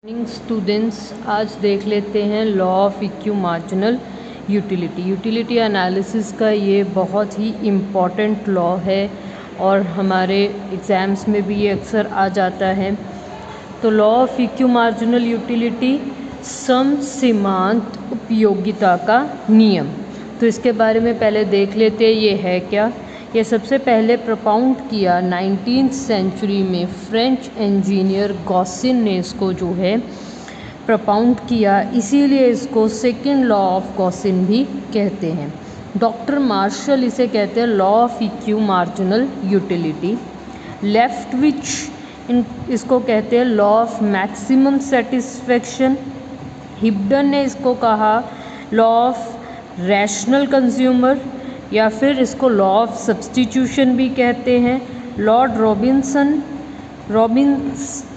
Morning students, आज देख लेते हैं law of equi marginal utility. Utility analysis का ये बहुत ही इम्पॉर्टेंट लॉ है और हमारे एग्ज़ाम्स में भी ये अक्सर आ जाता है। तो law of equi marginal utility समसीमांत उपयोगिता का नियम। तो इसके बारे में पहले देख लेते हैं ये है क्या। ये सबसे पहले प्रपाउंड किया 19th सेंचुरी में फ्रेंच इंजीनियर गॉसिन ने इसको जो है प्रपाउंड किया, इसीलिए इसको सेकंड लॉ ऑफ गॉसिन भी कहते हैं। डॉक्टर मार्शल इसे कहते हैं law of equi marginal utility. Leftwich इसको कहते हैं law of maximum satisfaction. Hibdon ने इसको कहा लॉ ऑफ रैशनल कंज्यूमर, या फिर इसको लॉ ऑफ सब्स्टिट्यूशन भी कहते हैं। लॉर्ड रॉबिन्स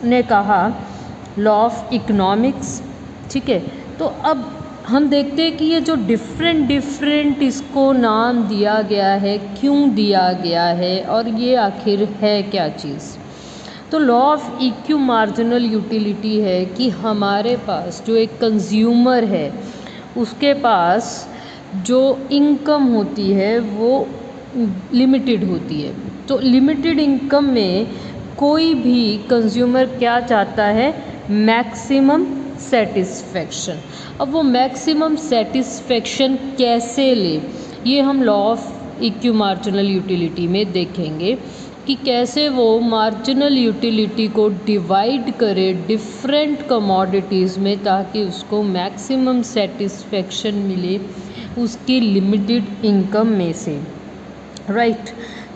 ने कहा लॉ ऑफ इकोनॉमिक्स। ठीक है, तो अब हम देखते हैं कि ये जो डिफरेंट इसको नाम दिया गया है, क्यों दिया गया है और ये आखिर है क्या चीज़। तो law of equi marginal utility है कि हमारे पास जो एक कंज्यूमर है उसके पास जो इनकम होती है वो लिमिटेड होती है। तो लिमिटेड इनकम में कोई भी कंज्यूमर क्या चाहता है, मैक्सिमम सेटिस्फेक्शन। अब वो मैक्सिमम सेटिस्फेक्शन कैसे ले, ये हम law of equi marginal utility में देखेंगे कि कैसे वो मार्जिनल यूटिलिटी को डिवाइड करे डिफरेंट कमोडिटीज़ में, ताकि उसको मैक्सिमम सेटिस्फेक्शन मिले उसकी लिमिटेड इनकम में से। राइट।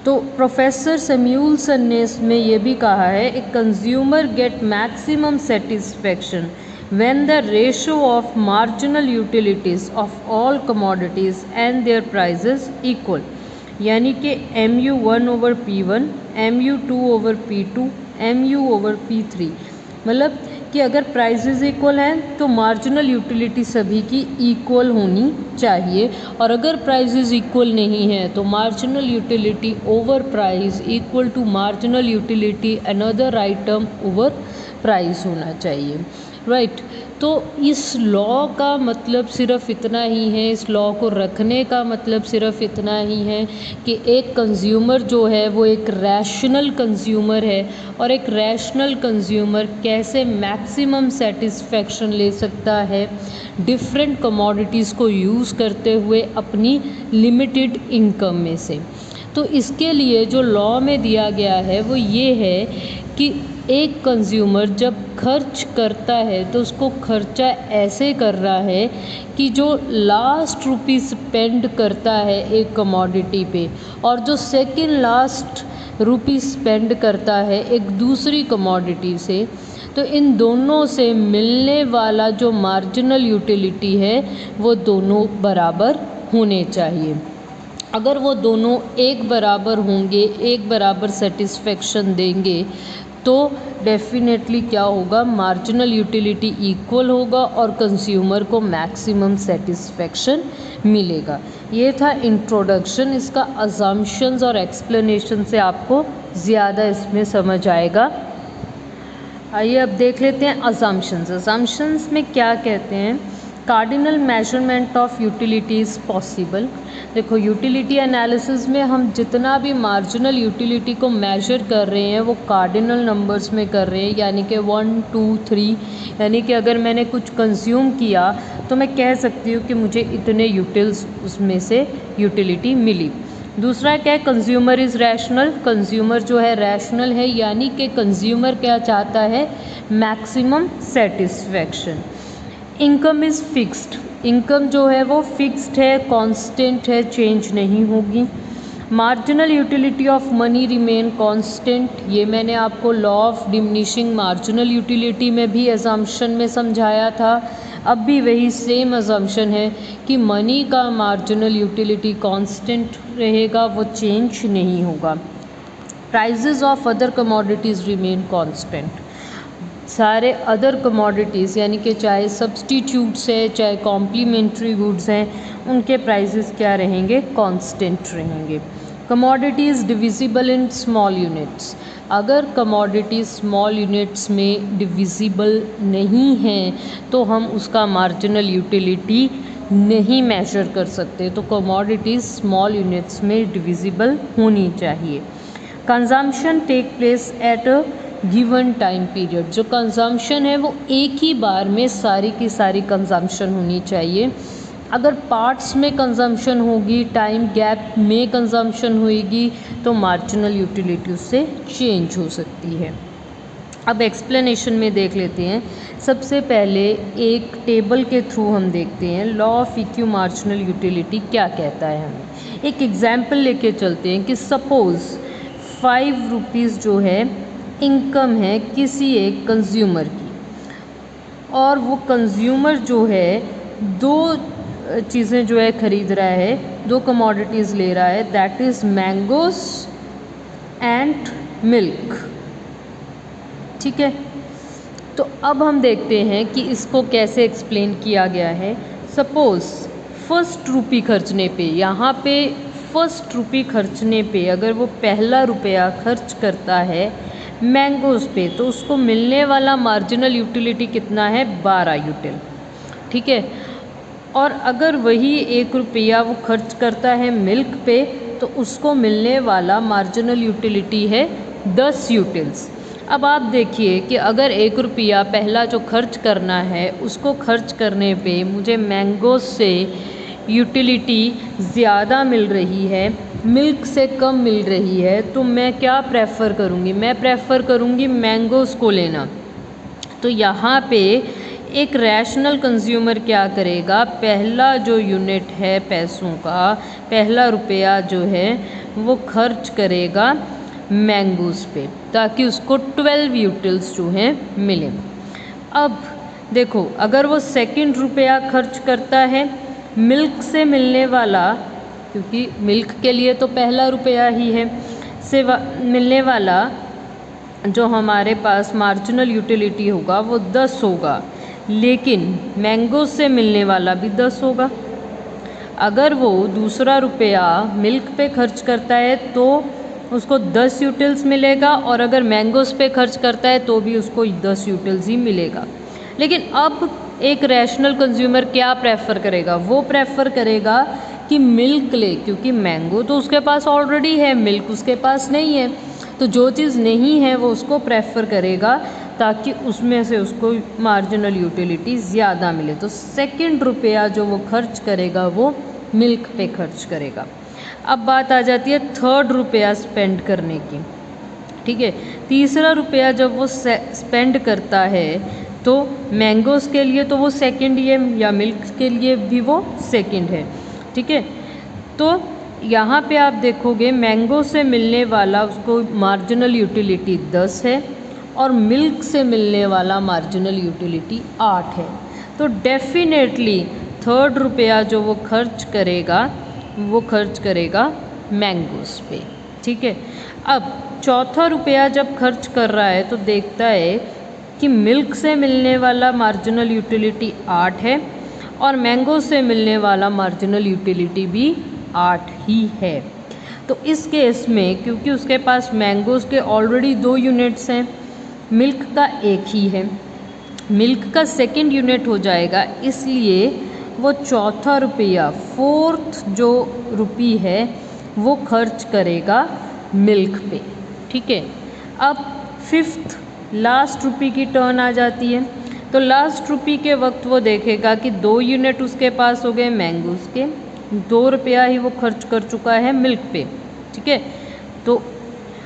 तो प्रोफेसर सैमुअल्सन ने इसमें यह भी कहा है, a consumer get maximum satisfaction when the ratio of marginal utilities of all commodities and their prices equal, यानी कि MU1/P1, MU2/P2, MU/P3। मतलब कि अगर प्राइसेस इक्वल हैं तो मार्जिनल यूटिलिटी सभी की इक्वल होनी चाहिए, और अगर प्राइसेस इक्वल नहीं है तो marginal utility over price equal to marginal utility another item over price होना चाहिए। राइट। तो इस लॉ का मतलब सिर्फ इतना ही है, इस लॉ को रखने का मतलब सिर्फ इतना ही है कि एक कंज्यूमर जो है वो एक रैशनल कंज्यूमर है, और एक रैशनल कंज्यूमर कैसे मैक्सिमम सेटिस्फेक्शन ले सकता है डिफरेंट कमोडिटीज़ को यूज़ करते हुए अपनी लिमिटेड इनकम में से। तो इसके लिए जो लॉ में दिया गया है वो ये है कि एक कंज्यूमर जब खर्च करता है तो उसको खर्चा ऐसे कर रहा है कि जो लास्ट रुपी स्पेंड करता है एक कमोडिटी पे, और जो सेकंड लास्ट रुपी स्पेंड करता है एक दूसरी कमोडिटी से, तो इन दोनों से मिलने वाला जो मार्जिनल यूटिलिटी है वो दोनों बराबर होने चाहिए। अगर वो दोनों एक बराबर होंगे, एक बराबर सेटिस्फेक्शन देंगे, तो डेफिनेटली क्या होगा, मार्जिनल यूटिलिटी इक्वल होगा और कंज्यूमर को मैक्सिमम सेटिस्फेक्शन मिलेगा। ये था इंट्रोडक्शन। इसका अजम्पशंस और एक्सप्लेनेशन से आपको ज़्यादा इसमें समझ आएगा। आइए अब देख लेते हैं अजम्पशंस। अजम्पशंस में क्या कहते हैं, cardinal measurement of utility is possible. देखो, यूटिलिटी एनालिसिस में हम जितना भी मार्जिनल यूटिलिटी को मेजर कर रहे हैं वो कार्डिनल नंबर्स में कर रहे हैं, यानी कि 1, 2, 3। यानी कि अगर मैंने कुछ कंज्यूम किया तो मैं कह सकती हूँ कि मुझे इतने यूटिल्स उसमें से यूटिलिटी मिली। दूसरा क्या है, कंज्यूमर इज़ रैशनल। कंज्यूमर जो है रैशनल है, यानी कि कंज्यूमर क्या चाहता है, maximum satisfaction. Income is fixed. Income जो है वो फिक्स्ड है, कांस्टेंट है, चेंज नहीं होगी। Marginal utility of money remain constant. ये मैंने आपको law of diminishing marginal utility में भी अजम्पशन में समझाया था। अब भी वही सेम अजम्पशन है कि मनी का मार्जिनल यूटिलिटी कांस्टेंट रहेगा, वो चेंज नहीं होगा। Prizes of other commodities remain constant. सारे अदर कमोडिटीज़ यानी कि चाहे सब्स्टिट्यूट्स है चाहे कॉम्प्लीमेंट्री गुड्स हैं, उनके प्राइसेस क्या रहेंगे, कांस्टेंट रहेंगे। Commodities divisible in small units, अगर कमोडिटी स्मॉल यूनिट्स में डिविजिबल नहीं हैं तो हम उसका मार्जिनल यूटिलिटी नहीं मेजर कर सकते। तो कमोडिटीज़ स्मॉल यूनिट्स में डिविजिबल होनी चाहिए। Consumption take place at a given time period, जो कंजम्पशन है वो एक ही बार में सारी की सारी कंजम्पशन होनी चाहिए। अगर पार्ट्स में कंजम्पशन होगी, टाइम गैप में कंजम्पशन होगी, तो मार्जिनल यूटिलिटी उससे चेंज हो सकती है। अब एक्सप्लेनेशन में देख लेते हैं। सबसे पहले एक टेबल के थ्रू हम देखते हैं law of equi marginal utility क्या कहता है। हमें एक एग्जाम्पल लेके चलते हैं कि सपोज़ 5 रुपीज़ जो है इनकम है किसी एक कंज्यूमर की, और वो कंज्यूमर जो है 2 चीज़ें जो है ख़रीद रहा है, 2 कमोडिटीज़ ले रहा है, that is mangoes and milk. ठीक है, तो अब हम देखते हैं कि इसको कैसे एक्सप्लेन किया गया है। सपोज़ फर्स्ट रुपी खर्चने पे, यहाँ पे फर्स्ट रुपी खर्चने पे अगर वो पहला रुपया खर्च करता है मैंगोज़ पे, तो उसको मिलने वाला मार्जिनल यूटिलिटी कितना है, 12 यूटिल। ठीक है, और अगर वही 1 रुपया वो खर्च करता है मिल्क पे, तो उसको मिलने वाला मार्जिनल यूटिलिटी है 10 यूटिल्स। अब आप देखिए कि अगर 1 रुपया पहला जो खर्च करना है उसको खर्च करने पे मुझे मैंगोज़ से यूटिलिटी ज़्यादा मिल रही है, मिल्क से कम मिल रही है, तो मैं क्या प्रेफर करूँगी, मैं प्रेफर करूँगी मैंगोज़ को लेना। तो यहाँ पे एक रैशनल कंज्यूमर क्या करेगा, पहला जो यूनिट है पैसों का, पहला रुपया जो है वो खर्च करेगा मैंगोज़ पे, ताकि उसको 12 यूटिल्स जो हैं मिले। अब देखो अगर वो सेकंड रुपया खर्च करता है मिल्क से मिलने वाला, क्योंकि मिल्क के लिए तो पहला रुपया ही है, से मिलने वाला जो हमारे पास मार्जिनल यूटिलिटी होगा वो 10 होगा, लेकिन मैंगो से मिलने वाला भी 10 होगा। अगर वो दूसरा रुपया मिल्क पे खर्च करता है तो उसको 10 यूटिल्स मिलेगा, और अगर मैंगोज़ पे खर्च करता है तो भी उसको 10 यूटिल्स ही मिलेगा। लेकिन अब एक रैशनल कंज्यूमर क्या प्रेफर करेगा, वो प्रेफर करेगा कि मिल्क ले, क्योंकि मैंगो तो उसके पास ऑलरेडी है, मिल्क उसके पास नहीं है, तो जो चीज़ नहीं है वो उसको प्रेफर करेगा, ताकि उसमें से उसको मार्जिनल यूटिलिटी ज़्यादा मिले। तो सेकंड रुपया जो वो खर्च करेगा वो मिल्क पे खर्च करेगा। अब बात आ जाती है थर्ड रुपया स्पेंड करने की। ठीक है, तीसरा रुपया जब वो स्पेंड करता है तो मैंगोज़ के लिए तो वो सेकंड ही है, या मिल्क के लिए भी वो सेकंड है। ठीक है, तो यहाँ पे आप देखोगे मैंगो से मिलने वाला उसको मार्जिनल यूटिलिटी 10 है, और मिल्क से मिलने वाला मार्जिनल यूटिलिटी 8 है। तो डेफिनेटली थर्ड रुपया जो वो खर्च करेगा मैंगोज़ पे। ठीक है, अब चौथा रुपया जब खर्च कर रहा है तो देखता है कि मिल्क से मिलने वाला मार्जिनल यूटिलिटी 8 है, और मैंगो से मिलने वाला मार्जिनल यूटिलिटी भी 8 ही है। तो इस केस में क्योंकि उसके पास मैंगोज़ के ऑलरेडी 2 यूनिट्स हैं, मिल्क का 1 ही है, मिल्क का सेकंड यूनिट हो जाएगा, इसलिए वो चौथा रुपया, फोर्थ जो रुपी है वो खर्च करेगा मिल्क पे। ठीक है, अब फिफ्थ लास्ट रुपी की टर्न आ जाती है। तो लास्ट रुपी के वक्त वो देखेगा कि 2 यूनिट उसके पास हो गए मैंगोज़ के, 2 रुपया ही वो खर्च कर चुका है मिल्क पे। ठीक है, तो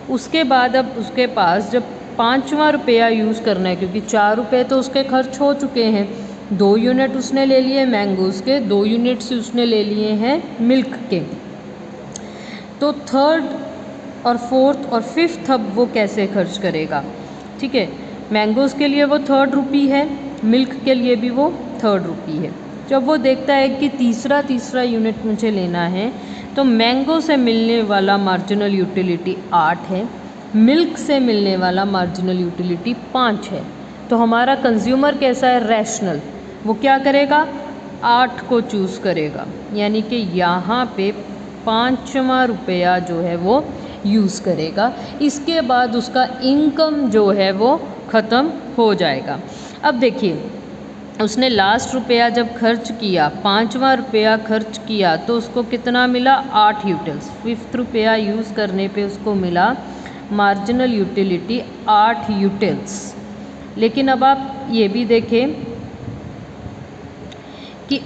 उसके बाद अब उसके पास जब 5वां रुपया यूज़ करना है, क्योंकि 4 रुपये तो उसके खर्च हो चुके हैं, 2 यूनिट उसने ले लिए मैंगोज़ के, 2 यूनिट्स उसने ले लिए हैं मिल्क के। तो थर्ड और फोर्थ और फिफ्थ अब वो कैसे खर्च करेगा। ठीक है, मैंगोज़ के लिए वो थर्ड रुपी है, मिल्क के लिए भी वो थर्ड रुपी है। जब वो देखता है कि तीसरा यूनिट मुझे लेना है, तो मैंगो से मिलने वाला मार्जिनल यूटिलिटी 8 है, मिल्क से मिलने वाला मार्जिनल यूटिलिटी 5 है। तो हमारा कंज्यूमर कैसा है, रैशनल, वो क्या करेगा, 8 को चूज़ करेगा। यानी कि यहाँ पे 5वां रुपया जो है वो यूज़ करेगा। इसके बाद उसका इनकम जो है वो ख़त्म हो जाएगा। अब देखिए, उसने लास्ट रुपया जब खर्च किया, 5वां रुपया खर्च किया, तो उसको कितना मिला? 8 यूटिल्स। 5th रुपया यूज़ करने पे उसको मिला मार्जिनल यूटिलिटी 8 यूटिल्स। लेकिन अब आप ये भी देखें कि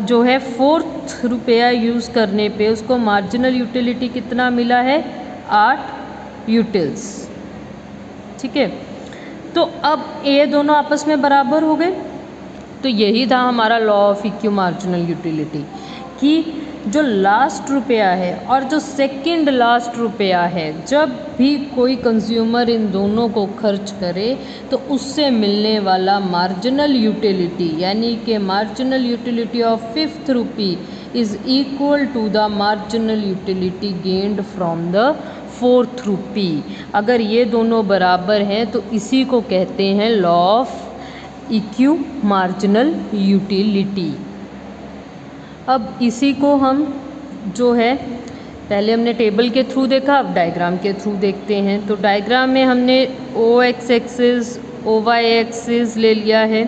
जो है 4th रुपया यूज़ करने पे उसको मार्जिनल यूटिलिटी कितना मिला है? 8 यूटिल्स। ठीक है, तो अब ये दोनों आपस में बराबर हो गए। तो यही था हमारा law of equi marginal utility कि जो लास्ट रुपया है और जो सेकंड लास्ट रुपया है, जब भी कोई कंज्यूमर इन दोनों को खर्च करे तो उससे मिलने वाला मार्जिनल यूटिलिटी, यानी कि marginal utility of 5th rupee is equal to the marginal utility gained from the 4th rupee. अगर ये दोनों बराबर हैं तो इसी को कहते हैं law of equi marginal utility. अब इसी को हम जो है, पहले हमने टेबल के थ्रू देखा, अब डायग्राम के थ्रू देखते हैं। तो डायग्राम में हमने O X axis, O Y axis ले लिया है,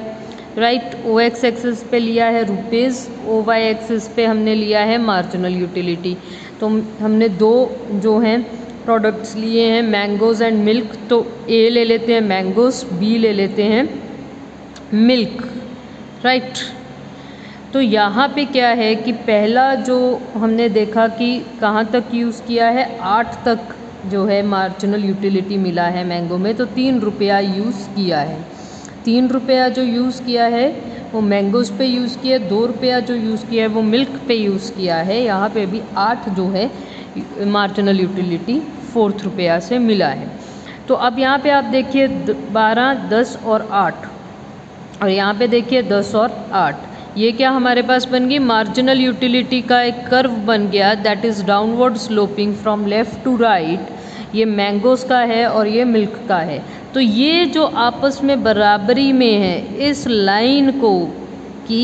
राइट। ओ एक्स एक्सिस पे लिया है रुपीज़, ओ वाई एक्सिस पे हमने लिया है मार्जिनल यूटिलिटी। तो हमने दो जो हैं प्रोडक्ट्स लिए हैं, मैंगोज़ एंड मिल्क। तो ए ले लेते हैं मैंगोज़, बी ले लेते हैं मिल्क, राइट। तो यहाँ पे क्या है कि पहला जो हमने देखा कि कहाँ तक यूज़ किया है, 8 तक जो है मार्जिनल यूटिलिटी मिला है मैंगो में, तो 3 रुपया यूज़ किया है। 3 रुपया जो यूज़ किया है वो मैंगोज़ पे यूज़ किया है, 2 रुपया जो यूज़ किया है वो मिल्क पे यूज़ किया है। यहाँ पे भी 8 जो है मार्जिनल यूटिलिटी 4th रुपया से मिला है। तो अब यहाँ पे आप देखिए 12, 10 और 8, और यहाँ पे देखिए 10 और 8, ये क्या हमारे पास बन गई? मार्जिनल यूटिलिटी का एक कर्व बन गया, that is downward sloping from left to right. ये मैंगोज़ का है और ये मिल्क का है। तो ये जो आपस में बराबरी में है, इस लाइन को कि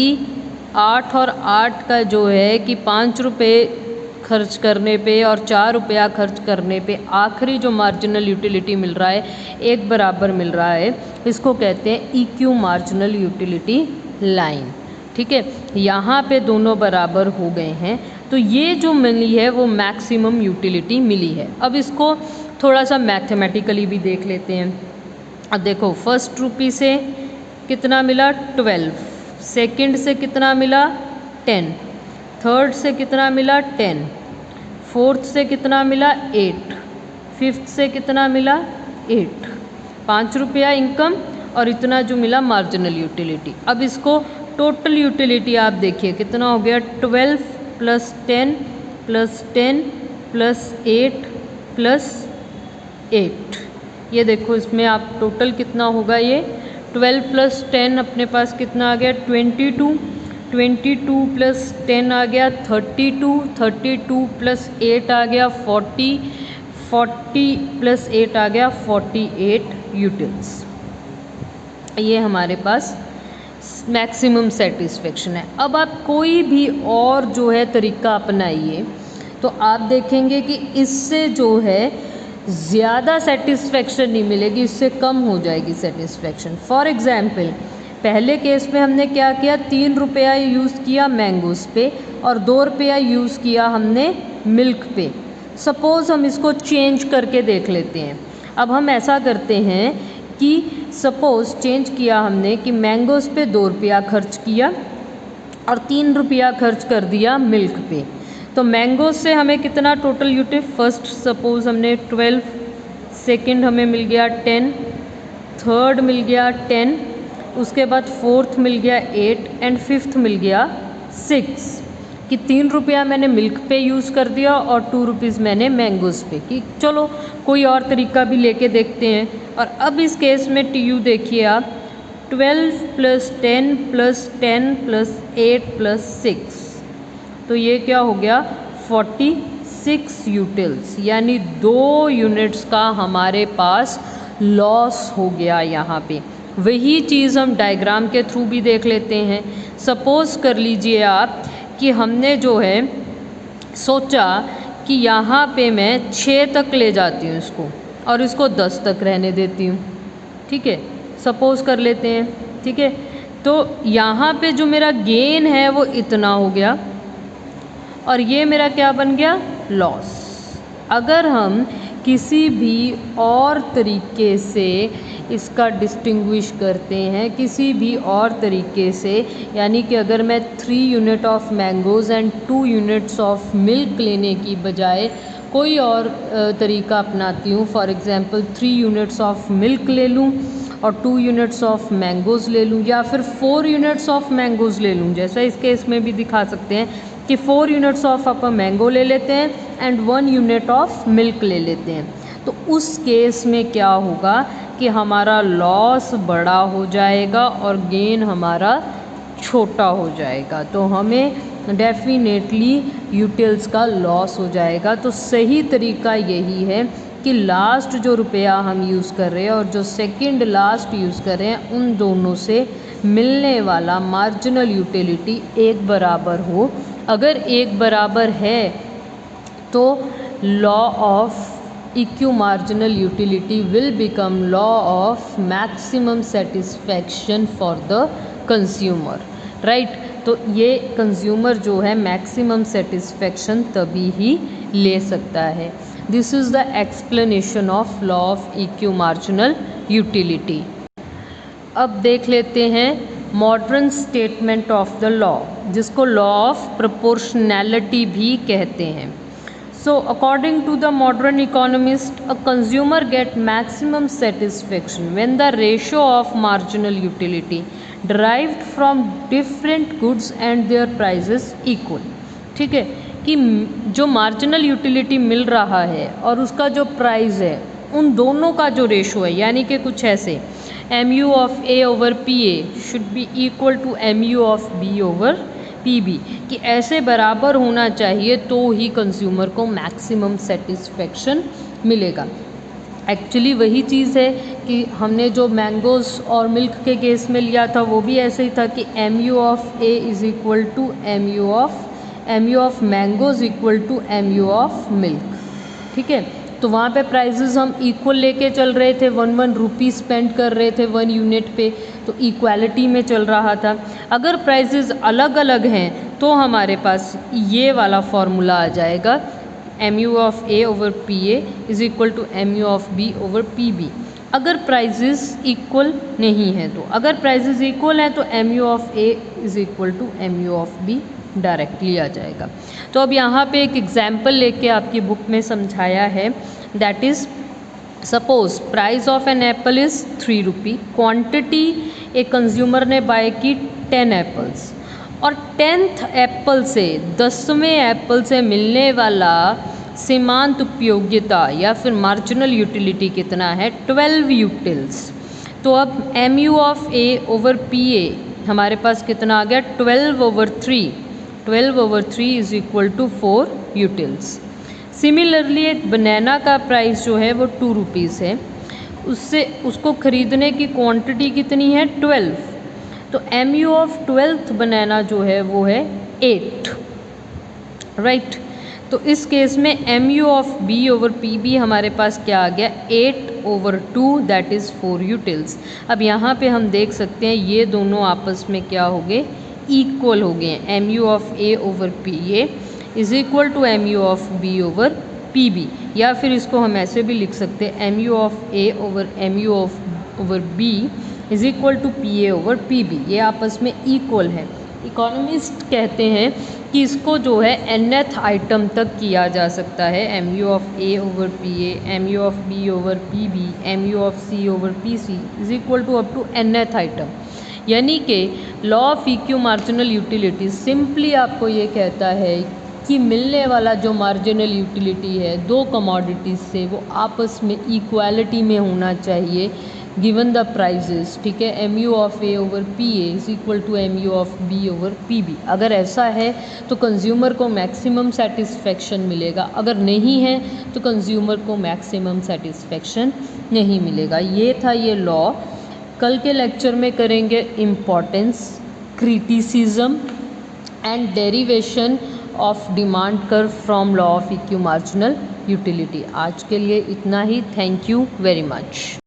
8 और 8 का जो है कि 5 रुपये खर्च करने पे और 4 रुपया खर्च करने पे आखिरी जो मार्जिनल यूटिलिटी मिल रहा है एक बराबर मिल रहा है, इसको कहते हैं इक्यू मार्जिनल यूटिलिटी लाइन। ठीक है, यहाँ पे दोनों बराबर हो गए हैं, तो ये जो मिली है वो मैक्सिमम यूटिलिटी मिली है। अब इसको थोड़ा सा मैथमेटिकली भी देख लेते हैं। अब देखो, 1st रुपी से कितना मिला? 12, सेकंड से कितना मिला? 10, 3rd से कितना मिला? 10, 4th से कितना मिला? 8, 5th से कितना मिला? 8। 5 रुपया इनकम और इतना जो मिला मार्जिनल यूटिलिटी। अब इसको टोटल यूटिलिटी आप देखिए कितना हो गया? 12 + 10 + 10 + 8 + 8। ये देखो, इसमें आप टोटल कितना होगा? ये 12 + 10 अपने पास कितना आ गया? 22, 22 + 10 आ गया 32, 32 + 8 आ गया 40, 40 + 8 आ गया 48 यूटिल्स। ये हमारे पास मैक्सिमम सेटिस्फेक्शन है। अब आप कोई भी और जो है तरीका अपनाइए तो आप देखेंगे कि इससे जो है ज़्यादा सेटिस्फेक्शन नहीं मिलेगी, इससे कम हो जाएगी सेटिस्फेक्शन। फॉर एग्ज़ाम्पल, पहले केस में हमने क्या किया? 3 रुपया यूज़ किया मैंगोज़ पे और 2 रुपया यूज़ किया हमने मिल्क पे। सपोज़ हम इसको चेंज करके देख लेते हैं। अब हम ऐसा करते हैं कि सपोज़ चेंज किया हमने कि मैंगोज़ पे 2 रुपया खर्च किया और 3 रुपया खर्च कर दिया मिल्क पे। तो मैंगोज़ से हमें कितना टोटल यूटिल? फर्स्ट सपोज़ हमने 12, सेकंड हमें मिल गया 10, थर्ड मिल गया 10, उसके बाद 4th मिल गया 8 एंड 5th मिल गया 6। कि 3 रुपया मैंने मिल्क पे यूज़ कर दिया और 2 रुपीज़ मैंने मैंगोज़ पे। कि चलो कोई और तरीका भी लेके देखते हैं। और अब इस केस में टीयू देखिए आप, 12 + 10 + 10 + 8 + 6, तो ये क्या हो गया? 46 यूटिल्स, यानी 2 यूनिट्स का हमारे पास लॉस हो गया यहाँ पे। वही चीज़ हम डायग्राम के थ्रू भी देख लेते हैं। सपोज़ कर लीजिए आप कि हमने जो है सोचा कि यहाँ पे मैं 6 तक ले जाती हूँ इसको और इसको 10 तक रहने देती हूँ, ठीक है, सपोज़ कर लेते हैं, ठीक है। तो यहाँ पे जो मेरा गेन है वो इतना हो गया और ये मेरा क्या बन गया, लॉस। अगर हम किसी भी और तरीके से इसका डिस्टिंग्विश करते हैं, किसी भी और तरीके से, यानी कि अगर मैं 3 unit of mangoes and 2 units of milk लेने की बजाय कोई और तरीका अपनाती हूँ, for example 3 units of milk ले लूँ और 2 यूनिट्स ऑफ मैंगोज़ ले लूँ, या फिर 4 यूनिट्स ऑफ मैंगोज़ ले लूँ, जैसा इस केस में भी दिखा सकते हैं कि 4 यूनिट्स ऑफ आप मैंगो ले लेते हैं एंड 1 यूनिट ऑफ मिल्क ले लेते हैं। तो उस केस में क्या होगा कि हमारा लॉस बड़ा हो जाएगा और गेन हमारा छोटा हो जाएगा, तो हमें डेफिनेटली यूटिल्स का लॉस हो जाएगा। तो सही तरीका यही है कि लास्ट जो रुपया हम यूज़ कर रहे हैं और जो सेकंड लास्ट यूज़ कर रहे हैं, उन दोनों से मिलने वाला मार्जिनल यूटिलिटी एक बराबर हो। अगर एक बराबर है तो law of EQ marginal utility will become law of maximum satisfaction for the consumer, right. तो ये कंज्यूमर जो है मैक्सिमम सेटिस्फैक्शन तभी ही ले सकता है। This is the explanation of law of EQ marginal utility. अब देख लेते हैं modern statement of the law, जिसको लॉ ऑफ प्रोपोर्शनैलिटी भी कहते हैं। So according to the modern economist, a consumer get maximum satisfaction when the ratio of marginal utility derived from different goods and their prices equal, ठीक है, कि जो marginal utility मिल रहा है और उसका जो प्राइस है, उन दोनों का जो रेशो है, यानी कि कुछ ऐसे MU of A over PA should be equal to MU of B over PB, कि ऐसे बराबर होना चाहिए तो ही कंज्यूमर को मैक्सिमम सेटिस्फेक्शन मिलेगा। एक्चुअली वही चीज़ है कि हमने जो मैंगोज़ और मिल्क के केस में लिया था वो भी ऐसे ही था कि MU of A is equal to MU of mangoes equal to MU of milk, ठीक है। तो वहाँ पे प्राइजेज़ हम इक्वल लेके चल रहे थे, 1 रुपी स्पेंड कर रहे थे 1 यूनिट पे, तो इक्वालिटी में चल रहा था। अगर प्राइजेज़ अलग अलग हैं तो हमारे पास ये वाला फॉर्मूला आ जाएगा, MU of A over PA is equal to MU of B over PB। अगर प्राइजेज़ इक्वल नहीं हैं तो, अगर प्राइजेज़ इक्वल हैं तो MU of A is equal to MU of B directly आ जाएगा। तो अब यहाँ पे एक एग्जाम्पल लेके आपकी बुक में समझाया है, that is suppose price of an apple is 3 rupee, quantity एक कंज्यूमर ने बाय की 10 एप्पल्स, और 10th एप्पल से 10वें एप्पल से मिलने वाला सीमांत उपयोगिता या फिर मार्जिनल यूटिलिटी कितना है, 12 यूटिल्स। तो अब MU of A over PA हमारे पास कितना आ गया, 12 over 3, 12 over 3 is equal to 4 utils. Similarly एक बनाना का प्राइस जो है वो 2 रुपीज़ है, उससे उसको ख़रीदने की क्वांटिटी कितनी है, 12। तो MU ऑफ 12th बनाना जो है वो है 8, राइट। तो इस केस में MU of B over PB हमारे पास क्या आ गया, 8 ओवर 2 दैट इज़ 4 यूटिल्स। अब यहाँ पे हम देख सकते हैं ये दोनों आपस में क्या हो गए, इक्वल हो गए हैं। MU of A over PA is equal to MU of B over PB, या फिर इसको हम ऐसे भी लिख सकते हैं MU of A over MU of over B is equal to PA over PB, ये आपस में इक्वल है। इकोनॉमिस्ट कहते हैं कि इसको जो है nth आइटम तक किया जा सकता है, MU of A over PA, MU of B over PB, MU of C over PC is equal to up to nth item. यानी कि law of EQ marginal utility simply आपको ये कहता है कि मिलने वाला जो मार्जिनल यूटिलिटी है दो कमोडिटीज़ से, वो आपस में इक्वालिटी में होना चाहिए गिवन द प्राइजेस, ठीक है। MU of A over PA is equal to MU of B over PB। अगर ऐसा है तो कंज्यूमर को मैक्सिमम सेटिस्फेक्शन मिलेगा, अगर नहीं है तो कंज्यूमर को मैक्सिमम सेटिस्फेक्शन नहीं मिलेगा। ये था ये लॉ। कल के लेक्चर में करेंगे importance, criticism and derivation of demand curve from law of equi marginal utility. आज के लिए इतना ही। Thank you very much.